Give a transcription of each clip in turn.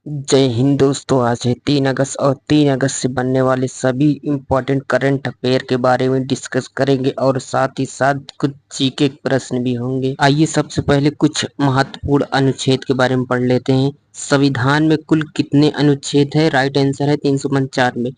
जय हिंद दोस्तों। आज है 3 अगस्त और 3 अगस्त से बनने वाले सभी इम्पोर्टेंट करंट अफेयर के बारे में डिस्कस करेंगे और साथ ही साथ कुछ जीके के प्रश्न भी होंगे। आइए सबसे पहले कुछ महत्वपूर्ण अनुच्छेद के बारे में पढ़ लेते हैं। संविधान में कुल कितने अनुच्छेद है? राइट आंसर है 395।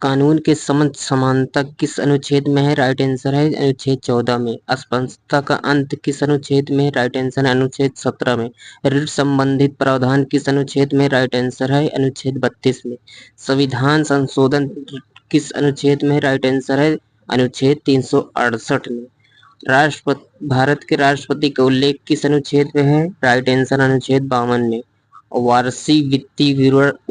कानून के समस्त समानता किस अनुच्छेद में है? राइट आंसर है अनुच्छेद 14 में। अस्पष्टता का अंत किस अनुच्छेद में है? राइट आंसर है अनुच्छेद 17 में। ऋण संबंधित प्रावधान किस अनुच्छेद में? राइट आंसर है अनुच्छेद 32 में। संविधान संशोधन किस अनुच्छेद में? राइट आंसर है अनुच्छेद 368 में। राष्ट्रपति भारत के राष्ट्रपति का उल्लेख किस अनुच्छेद में है? राइट आंसर अनुच्छेद 52 में। वार्षिक वित्तीय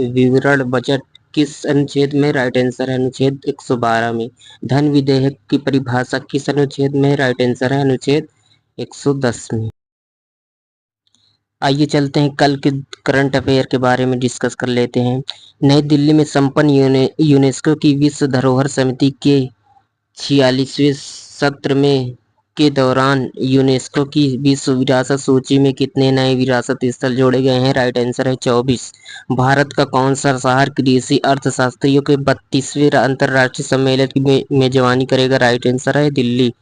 विवरण बजट किस अनुच्छेद में? राइट आंसर है अनुच्छेद 112 में। धन विधेयक की परिभाषा किस अनुच्छेद में? राइट आंसर है अनुच्छेद 110 में। आइए चलते हैं कल के करंट अफेयर के बारे में डिस्कस कर लेते हैं। नई दिल्ली में संपन्न यूनेस्को की विश्व धरोहर समिति के 46वें सत्र में के दौरान यूनेस्को की विश्व विरासत सूची में कितने नए विरासत स्थल जोड़े गए हैं? राइट आंसर है 24। भारत का कौन सा शहर कृषि अर्थशास्त्रियों के 32वें अंतर्राष्ट्रीय सम्मेलन की मेजबानी करेगा? राइट आंसर है दिल्ली।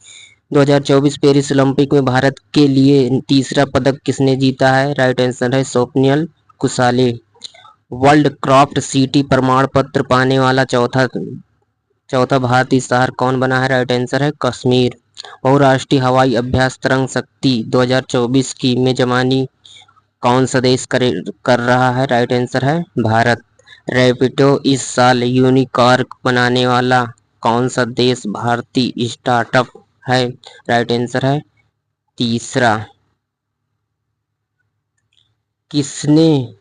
2024 पेरिस ओलंपिक में भारत के लिए तीसरा पदक किसने जीता है? राइट आंसर है स्वप्निल कुसाले। वर्ल्ड क्राफ्ट सिटी प्रमाण पत्र पाने वाला चौथा भारतीय शहर कौन बना है? राइट आंसर है कश्मीर। बहुराष्ट्रीय हवाई अभ्यास तरंग शक्ति 2024 की मेजबानी कौन सा देश कर रहा है? राइट आंसर है भारत। रैपिडो इस साल यूनिकॉर्न बनाने वाला कौन सा देश भारतीय स्टार्टअप है? राइट आंसर है तीसरा। किसने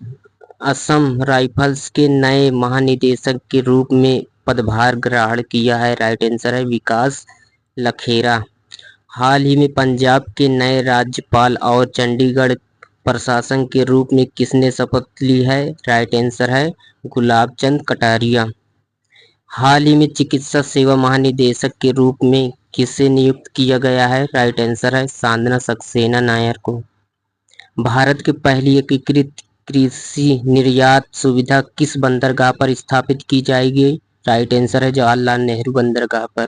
असम राइफल्स के नए महानिदेशक के रूप में पदभार ग्रहण किया है? राइट आंसर है विकास लखेरा। हाल ही में पंजाब के नए राज्यपाल और चंडीगढ़ प्रशासन के रूप में किसने शपथ ली है? राइट आंसर है गुलाब चंद कटारिया। हाल ही में चिकित्सा सेवा महानिदेशक के रूप में किसे नियुक्त किया गया है? राइट आंसर है साधना सक्सेना नायर को। भारत की पहली एकीकृत कृषि निर्यात सुविधा किस बंदरगाह पर स्थापित की जाएगी? राइट आंसर है जवाहरलाल नेहरू बंदरगाह पर।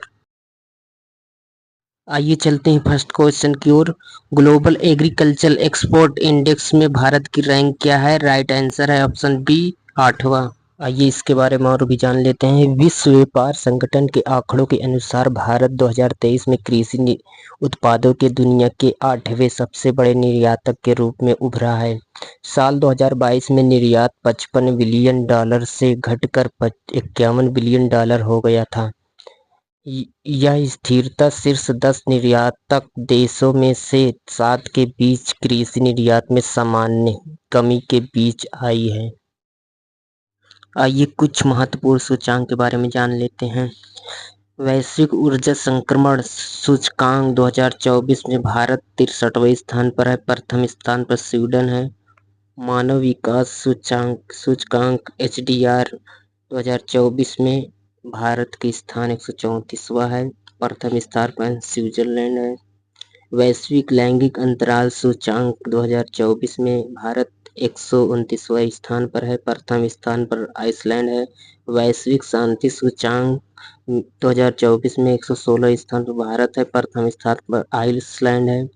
आइए चलते हैं फर्स्ट क्वेश्चन की ओर। ग्लोबल एग्रीकल्चर एक्सपोर्ट इंडेक्स में भारत की रैंक क्या है? राइट आंसर है ऑप्शन बी 8वां। आइए इसके बारे में और भी जान लेते हैं। विश्व व्यापार संगठन के आंकड़ों के अनुसार भारत 2023 में कृषि उत्पादों के दुनिया के 8वें सबसे बड़े निर्यातक के रूप में उभरा है। साल 2022 में निर्यात 55 बिलियन डॉलर से घटकर 51 बिलियन डॉलर हो गया था। यह स्थिरता शीर्ष 10 निर्यातक देशों में से 7 के बीच कृषि निर्यात में सामान्य कमी के बीच आई है। आइए कुछ महत्वपूर्ण सूचकांक के बारे में जान लेते हैं। वैश्विक ऊर्जा संक्रमण सूचकांक 2024 में भारत 63वें स्थान पर है। प्रथम स्थान पर स्वीडन है। मानव विकास सूचकांक HDR 2024 में भारत के स्थान 134वां है। प्रथम स्थान पर स्विट्जरलैंड है। वैश्विक लैंगिक अंतराल सूचकांक 2024 में भारत 129वां स्थान पर है। प्रथम स्थान पर आइसलैंड है। वैश्विक शांति सूचकांक 2024 में 116 स्थान पर भारत है। प्रथम स्थान पर आइसलैंड है।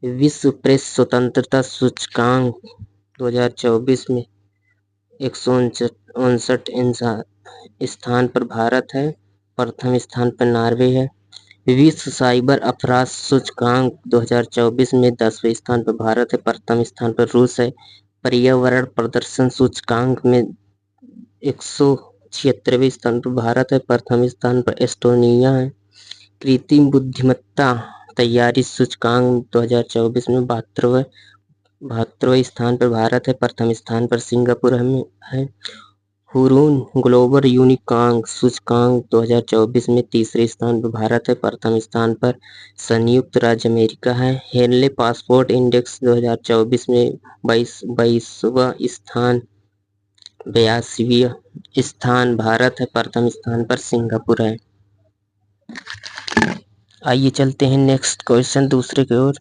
विश्व प्रेस स्वतंत्रता सूचकांक 2024 में 159 स्थान पर भारत है। प्रथम स्थान पर नॉर्वे है। विश्व साइबर अपराध सूचकांक 2024 में 10वें स्थान पर भारत है। प्रथम स्थान पर रूस है। पर्यावरण प्रदर्शन सूचकांक में 176वें स्थान पर भारत है। प्रथम स्थान पर एस्टोनिया है। कृत्रिम बुद्धिमत्ता तैयारी सूचकांक 2024 में 72वें स्थान पर भारत है। प्रथम स्थान पर सिंगापुर है। हुरून ग्लोबल यूनिकॉर्न सूचकांक 2024 में तीसरे स्थान पर भारत है। प्रथम स्थान पर संयुक्त राज्य अमेरिका है। हेनले पासपोर्ट इंडेक्स 2024 में 22वां स्थान 82वां स्थान भारत है। प्रथम स्थान पर सिंगापुर है। आइए चलते हैं नेक्स्ट क्वेश्चन दूसरे की ओर।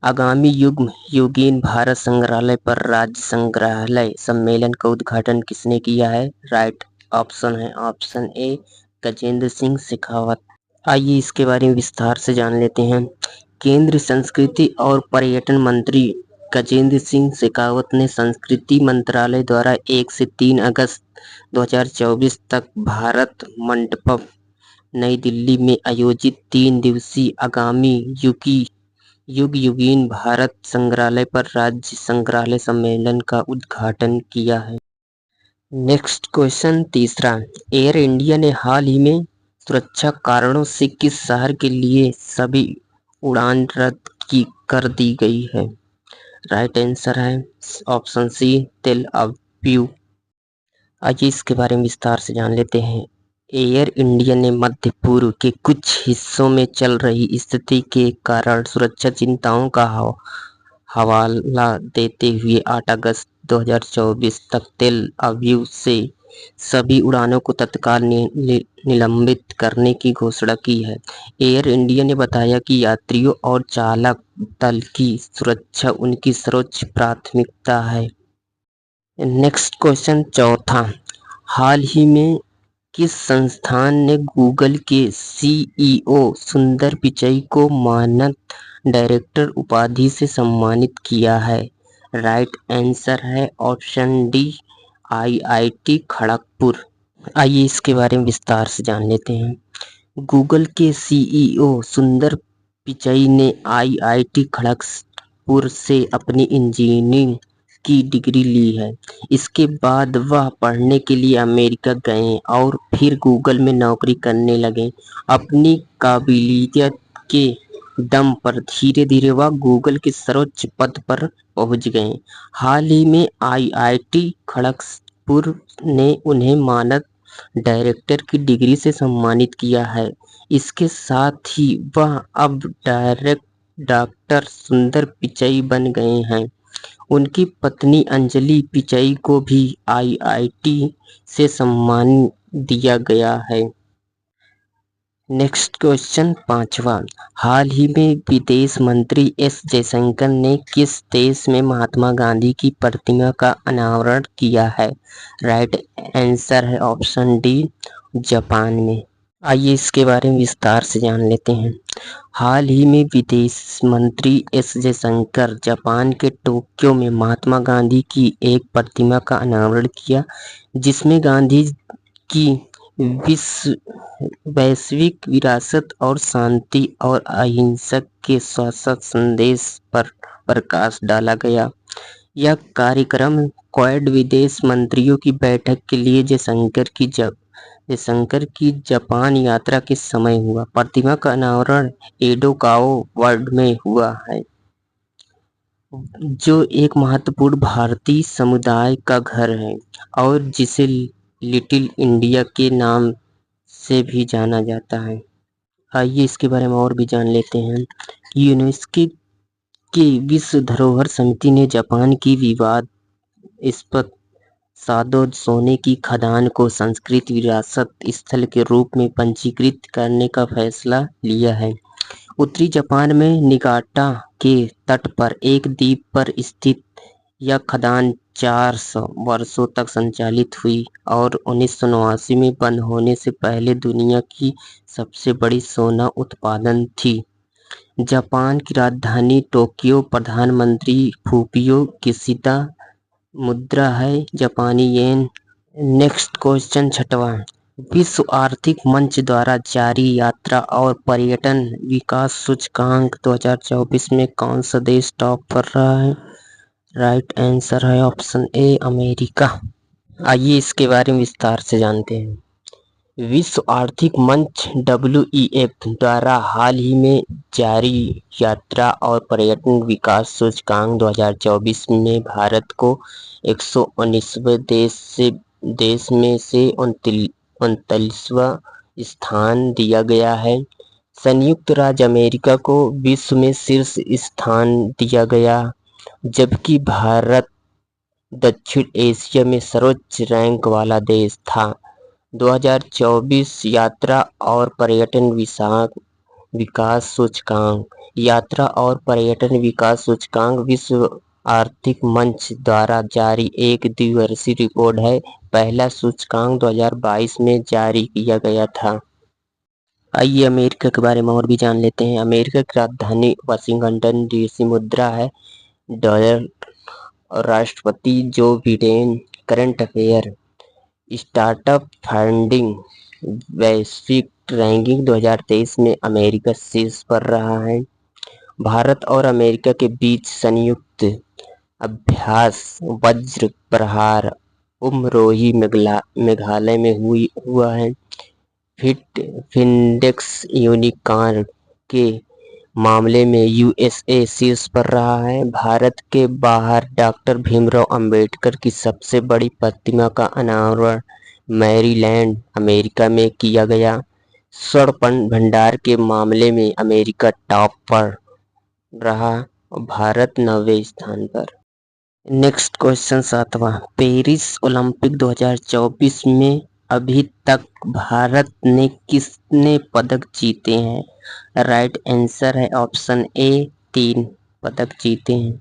आगामी युग्म योगीन भारत संग्रहालय पर राज्य संग्रहालय सम्मेलन का उद्घाटन किसने किया है? राइट ऑप्शन है ऑप्शन ए गजेंद्र सिंह शेखावत। आइए इसके बारे में विस्तार से जान लेते हैं। केंद्रीय संस्कृति और पर्यटन मंत्री गजेंद्र सिंह शेखावत ने संस्कृति मंत्रालय द्वारा 1 से 3 अगस्त 2024 तक भारत मंडपम नई दिल्ली में आयोजित 3 दिवसीय आगामी युगीन भारत संग्रहालय पर राज्य संग्रहालय सम्मेलन का उद्घाटन किया है। नेक्स्ट क्वेश्चन तीसरा, एयर इंडिया ने हाल ही में सुरक्षा कारणों से किस शहर के लिए सभी उड़ान रद्द कर दी गई है? राइट आंसर है ऑप्शन सी तेल अवीव। आइए इसके बारे में विस्तार से जान लेते हैं। एयर इंडिया ने मध्य पूर्व के कुछ हिस्सों में चल रही स्थिति के कारण सुरक्षा चिंताओं का हवाला देते हुए 8 अगस्त 2024 तक तेल अवीव से सभी उड़ानों को तत्काल निलंबित करने की घोषणा की है। एयर इंडिया ने बताया कि यात्रियों और चालक दल की सुरक्षा उनकी सर्वोच्च प्राथमिकता है। नेक्स्ट क्वेश्चन चौथा, हाल ही में किस संस्थान ने गूगल के सीईओ सुंदर पिचई को मानद डायरेक्टर उपाधि से सम्मानित किया है? राइट आंसर है ऑप्शन डी आईआईटी खड़गपुर। आइए इसके बारे में विस्तार से जान लेते हैं। गूगल के सीईओ सुंदर पिचई ने आईआईटी खड़गपुर से अपनी इंजीनियरिंग की डिग्री ली है। इसके बाद वह पढ़ने के लिए अमेरिका गए और फिर गूगल में नौकरी करने लगे। अपनी काबिलियत के दम पर धीरे धीरे वह गूगल के सर्वोच्च पद पर पहुंच गए। हाल ही में आईआईटी खड़गपुर ने उन्हें मानद डायरेक्टर की डिग्री से सम्मानित किया है। इसके साथ ही वह अब डॉक्टर सुंदर पिचई बन गए हैं। उनकी पत्नी अंजलि पिचई को भी आईआईटी से सम्मान दिया गया है। नेक्स्ट क्वेश्चन पांचवा, हाल ही में विदेश मंत्री एस जयशंकर ने किस देश में महात्मा गांधी की प्रतिमा का अनावरण किया है? राइट आंसर है ऑप्शन डी जापान में। आइए इसके बारे में विस्तार से जान लेते हैं। हाल ही में विदेश मंत्री एस जयशंकर जापान के टोक्यो में महात्मा गांधी की एक प्रतिमा का अनावरण किया, जिसमें गांधी की वैश्विक विरासत और शांति और अहिंसा के शाश्वत संदेश पर प्रकाश डाला गया। यह कार्यक्रम क्वाड विदेश मंत्रियों की बैठक के लिए जयशंकर की जापान यात्रा के समय हुआ। प्रतिमा का अनावरण एडोकाओ वर्ल्ड में हुआ है, जो एक महत्वपूर्ण भारतीय समुदाय का घर है और जिसे लिटिल इंडिया के नाम से भी जाना जाता है। आइए इसके बारे में और भी जान लेते हैं। यूनेस्को की विश्व धरोहर समिति ने जापान की विवादास्पद सादो सोने की खदान को सांस्कृतिक विरासत स्थल के रूप में पंजीकृत करने का फैसला लिया है। उत्तरी जापान में निगाटा के तट पर एक द्वीप पर स्थित यह खदान 400 वर्षों तक संचालित हुई और 1989 में बंद होने से पहले दुनिया की सबसे बड़ी सोना उत्पादन थी। जापान की राजधानी टोक्यो प्रधानमंत्री फुमियो किशिदा मुद्रा है जापानी येन। नेक्स्ट क्वेश्चन छठवां, विश्व आर्थिक मंच द्वारा जारी यात्रा और पर्यटन विकास सूचकांक 2024 में कौन सा देश टॉप पर रहा है? राइट आंसर है ऑप्शन ए अमेरिका। आइए इसके बारे में विस्तार से जानते हैं। विश्व आर्थिक मंच WEF द्वारा हाल ही में जारी यात्रा और पर्यटन विकास सूचकांक 2024 में भारत को 119वें देश में से 39वां स्थान दिया गया है। संयुक्त राज्य अमेरिका को विश्व में शीर्ष स्थान दिया गया, जबकि भारत दक्षिण एशिया में सर्वोच्च रैंक वाला देश था। 2024 यात्रा और पर्यटन विकास सूचकांक, यात्रा और पर्यटन विकास सूचकांक विश्व आर्थिक मंच द्वारा जारी एक द्विवर्षीय रिपोर्ट है। पहला सूचकांक 2022 में जारी किया गया था। आइए अमेरिका के बारे में और भी जान लेते हैं। अमेरिका की राजधानी वाशिंगटन डीसी मुद्रा है डॉलर और राष्ट्रपति Joe Biden. Current affair, startup funding वैश्विक रैंकिंग 2023 में अमेरिका शीर्ष पर रहा है। भारत और अमेरिका के बीच संयुक्त अभ्यास वज्र प्रहार उमरोही मेघालय में हुआ है। फिंडेक्स यूनिकॉर्न के मामले में यूएसए शीर्ष पर रहा है। भारत के बाहर डॉक्टर भीमराव अंबेडकर की सबसे बड़ी प्रतिमा का अनावरण मैरीलैंड, अमेरिका में किया गया। स्वर्ण भंडार के मामले में अमेरिका टॉप पर रहा और भारत 9वें स्थान पर। नेक्स्ट क्वेश्चन 7वां, पेरिस ओलंपिक 2024 में अभी तक भारत ने कितने पदक जीते हैं? राइट आंसर है ऑप्शन ए 3 पदक जीते हैं।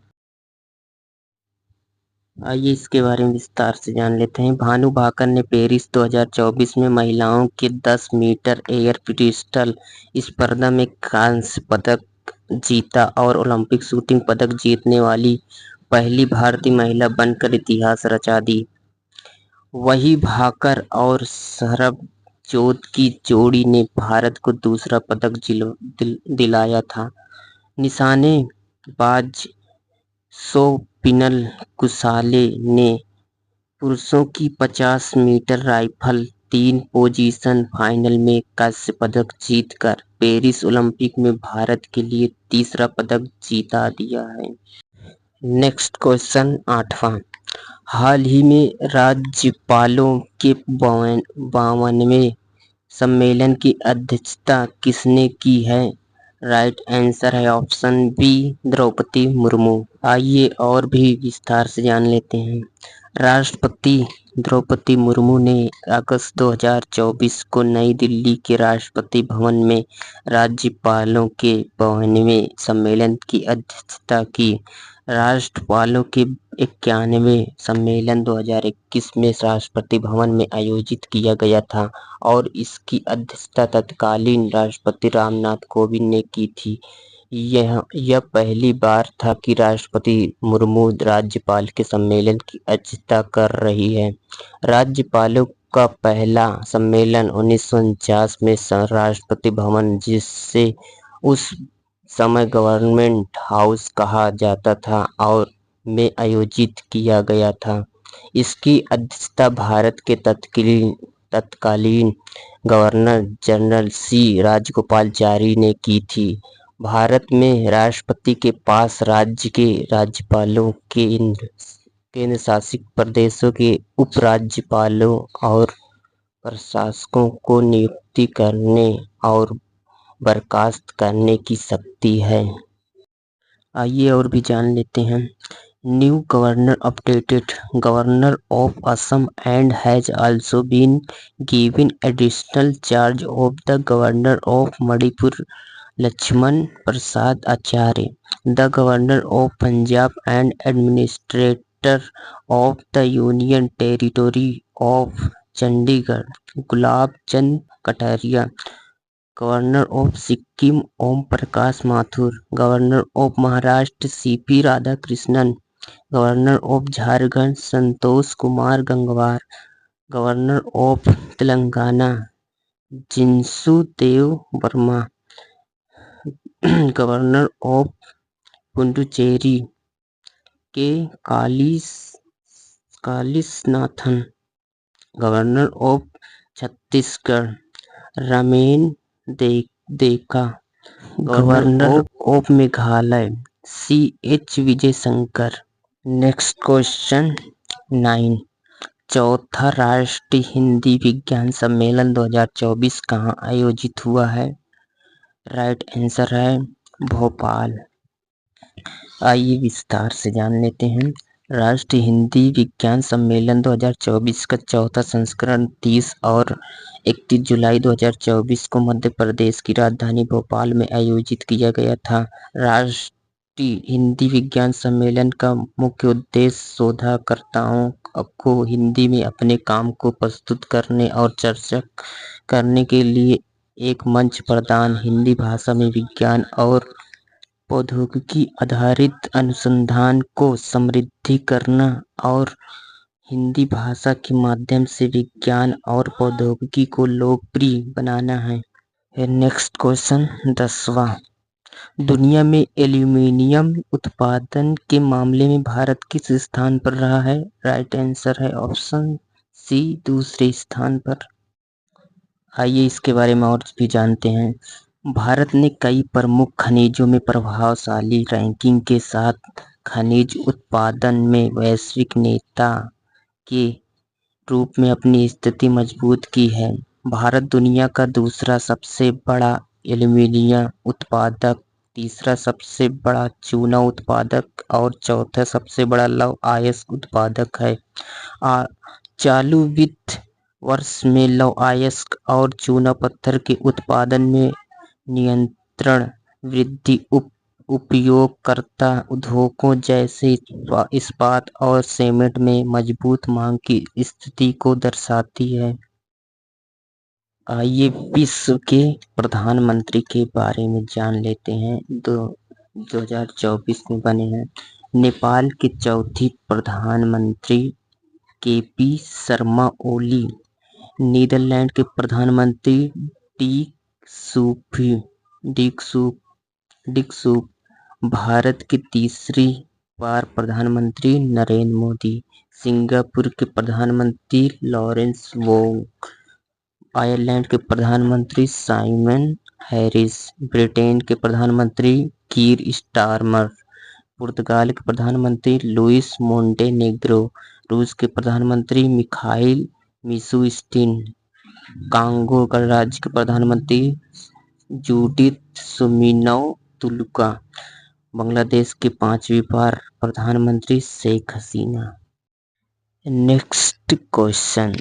आइए इसके बारे में विस्तार से जान लेते हैं। भानु भाकर ने पेरिस 2024 में महिलाओं के 10 मीटर एयर पिस्टल स्पर्धा में कांस्य पदक जीता और ओलंपिक शूटिंग पदक जीतने वाली पहली भारतीय महिला बनकर इतिहास रचा दी। वही भाकर और सरबजोत की जोड़ी ने भारत को दूसरा पदक दिलाया था। निशानेबाज सोपिनल कुसाले ने पुरुषों की 50 मीटर राइफल 3 पोजीशन फाइनल में कांस्य पदक जीतकर पेरिस ओलंपिक में भारत के लिए तीसरा पदक जीता दिया है। नेक्स्ट क्वेश्चन 8वां, हाल ही में राज्यपालों के 52वें सम्मेलन की अध्यक्षता किसने की है? राइट आंसर है ऑप्शन बी द्रौपदी मुर्मू। आइए और भी विस्तार से जान लेते हैं। राष्ट्रपति द्रौपदी मुर्मू ने अगस्त 2024 को नई दिल्ली के राष्ट्रपति भवन में राज्यपालों के 52वें सम्मेलन की अध्यक्षता की। राष्ट्रपालों के 91वें सम्मेलन 2021 में राष्ट्रपति भवन में आयोजित किया गया था और इसकी अध्यक्षता तत्कालीन राष्ट्रपति रामनाथ कोविंद ने की थी। यह पहली बार था कि राष्ट्रपति मुर्मू राज्यपाल के सम्मेलन की अध्यक्षता कर रही है। राज्यपालों का पहला सम्मेलन 1949 में राष्ट्रपति भवन, जिससे उस समय गवर्नमेंट हाउस कहा जाता था, और में आयोजित किया गया था। इसकी अध्यक्षता भारत के तत्कालीन गवर्नर जनरल सी राजगोपालाचारी ने की थी। भारत में राष्ट्रपति के पास राज्य के राज्यपालों, केंद्र शासित प्रदेशों के उपराज्यपालों और प्रशासकों को नियुक्ति करने और बर्खास्त करने की शक्ति है। आइए और भी जान लेते हैं। New governor updated governor of Assam and has also been given additional charge of the governor of Manipur Lakshman Prasad Acharya, the governor of Punjab and administrator of the union territory of Chandigarh Gulab Chand Kataria, governor of Sikkim Om Prakash Mathur, governor of Maharashtra CP Radhakrishnan, governor of Jharkhand Santosh Kumar Gangwar, governor of Telangana Jishnu Dev Varma, governor of Puducherry K Kailashnathan, governor of Chhattisgarh Ramen Deka, governor of Meghalaya CH Vijay Shankar. Next question 9, चौथा राष्ट्रीय हिंदी विज्ञान सम्मेलन 2024 कहाँ आयोजित हुआ है? Right answer है भोपाल। आइए विस्तार से जान लेते हैं। राष्ट्रीय हिंदी विज्ञान सम्मेलन 2024 का चौथा संस्करण 30 और 31 जुलाई 2024 को मध्य प्रदेश की राजधानी भोपाल में आयोजित किया गया था। राष्ट्रीय हिंदी विज्ञान सम्मेलन का मुख्य उद्देश्य शोधकर्ताओं को हिंदी में अपने काम को प्रस्तुत करने और चर्चा करने के लिए एक मंच प्रदान, हिंदी भाषा में विज्ञान और प्रौद्योगिकी आधारित अनुसंधान को समृद्धि करना और हिंदी भाषा के माध्यम से विज्ञान और प्रौद्योगिकी को लोकप्रिय बनाना है। नेक्स्ट क्वेश्चन 10वां, दुनिया में एल्यूमीनियम उत्पादन के मामले में भारत किस स्थान पर रहा है? राइट आंसर है ऑप्शन सी, दूसरे स्थान पर। आइए इसके बारे में और भी जानते हैं। भारत ने कई प्रमुख खनिजों में प्रभावशाली रैंकिंग के साथ खनिज उत्पादन में वैश्विक नेता के रूप में अपनी स्थिति मजबूत की है। भारत दुनिया का दूसरा सबसे बड़ा एल्यूमीनियम उत्पादक, तीसरा सबसे बड़ा चूना उत्पादक और चौथा सबसे बड़ा लौह अयस्क उत्पादक है। चालू वित्त वर्ष में लौह अयस्क और चूना पत्थर के उत्पादन में नियंत्रण वृद्धि उपयोगकर्ता उद्योगों जैसे इस्पात और सीमेंट में मजबूत मांग की स्थिति को दर्शाती है। आइए विश्व के प्रधानमंत्री के बारे में जान लेते हैं। 2024 में बने हैं। नेपाल के चौथी प्रधानमंत्री केपी शर्मा ओली, नीदरलैंड के प्रधानमंत्री डिक सूक, भारत के तीसरी बार प्रधानमंत्री नरेंद्र मोदी, सिंगापुर के प्रधानमंत्री लॉरेंस वोंग, आयरलैंड के प्रधानमंत्री साइमन हैरिस, ब्रिटेन के प्रधानमंत्री कीर स्टारमर, पुर्तगाल के प्रधानमंत्री लुइस मोंटेनेग्रो, रूस के प्रधानमंत्री मिखाइल मिशुस्तिन, कांगो गणराज्य के प्रधानमंत्री जूडिथ सुमिनोव तुलुका, बांग्लादेश के 5वीं बार प्रधानमंत्री शेख हसीना। नेक्स्ट क्वेश्चन,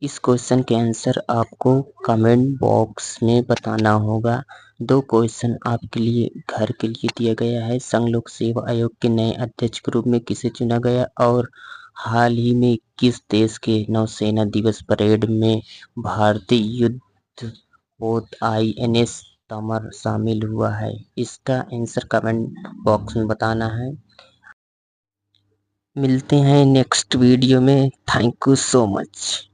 इस क्वेश्चन के आंसर आपको कमेंट बॉक्स में बताना होगा। 2 क्वेश्चन आपके लिए घर के लिए दिया गया है। संघ लोक सेवा आयोग के नए अध्यक्ष के रूप में किसे चुना गया और हाल ही में किस देश के नौसेना दिवस परेड में भारतीय युद्धपोत INS तमर शामिल हुआ है? इसका आंसर कमेंट बॉक्स में बताना है। मिलते हैं नेक्स्ट वीडियो में। Thank you so much.